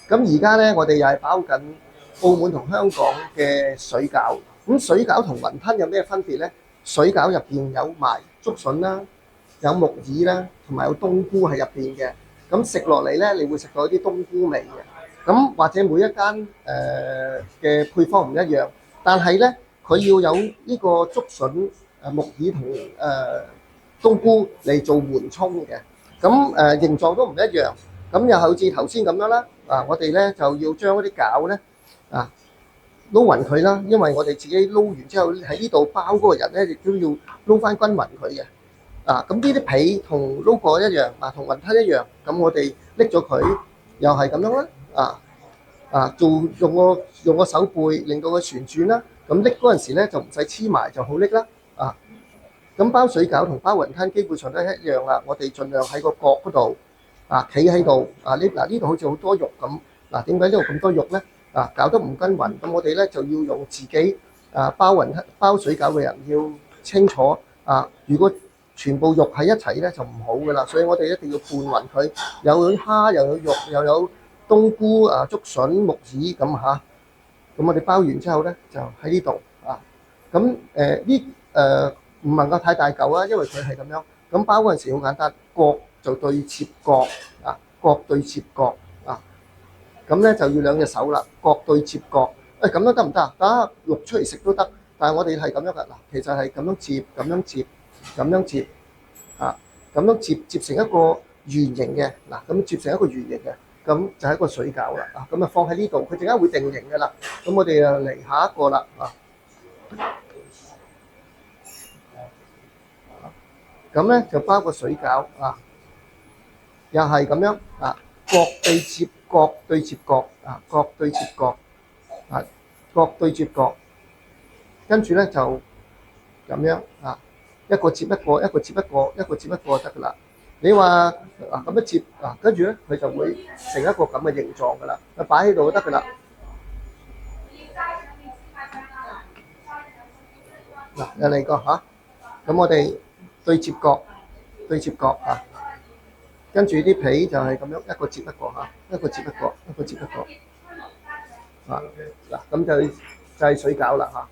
咁而家咧，我哋又係包緊澳門同香港嘅水餃。咁水餃同雲吞有咩分別咧？水餃入邊有埋竹筍啦，有木耳啦，同埋有冬菇喺入邊嘅。咁食落嚟咧，你會食到啲冬菇味嘅。咁或者每一間嘅配方唔一樣，但係咧佢要有呢個竹筍、木耳同冬菇嚟做緩衝嘅。咁形狀都唔一樣。咁又好似頭先咁樣啦。我哋咧就要將嗰啲餃咧啊撈勻佢啦，因為我哋自己撈完之後喺呢度包嗰個人咧，亦都要撈翻均勻佢嘅。咁呢啲皮同撈過一樣，同雲吞一樣。咁我哋拎咗佢，又係咁樣啦。用個手背令到佢旋轉啦。咁拎嗰陣時咧就唔使黐埋，就好拎啦。咁包水餃同包雲吞基本上都係一樣啦。我哋盡量喺個角嗰度企喺度呢度好似好多肉咁。點解呢度咁多肉咧？搞得唔均勻，咁我哋咧就要用自己包水餃嘅人要清楚如果全部肉喺一齊咧就唔好噶啦，所以我哋一定要拌勻佢，有蝦又有肉又有冬菇竹筍木耳咁嚇。咁我哋包完之後咧就喺呢度咁唔能夠太大嚿啊，因為佢係咁樣。咁包嗰陣時好簡單，角就對切角角對切角咁咧就要兩隻手啦，角對接角。咁樣得唔得啊？打錄出嚟食都得，但係我哋係咁樣㗎。其實係咁樣接，咁樣接，咁樣接咁樣接成一個圓形嘅。咁接成一個圓形嘅，咁就係一個水餃啦。咁放喺呢度，佢陣間會定型㗎啦。咁我哋就嚟下一個啦。咁咧就包個水餃又係咁樣角對接角對接角角對接角角對接角，跟住咧就咁樣一個接一個，一個接一個，一個接一個得噶啦。你話咁樣接跟住咧佢就會成一個咁嘅形狀噶啦，擺喺度就得噶啦。又嚟個咁我哋對接角對接角跟住啲皮就係咁樣一個接一個一個接一個，一個接一個咁就係水餃啦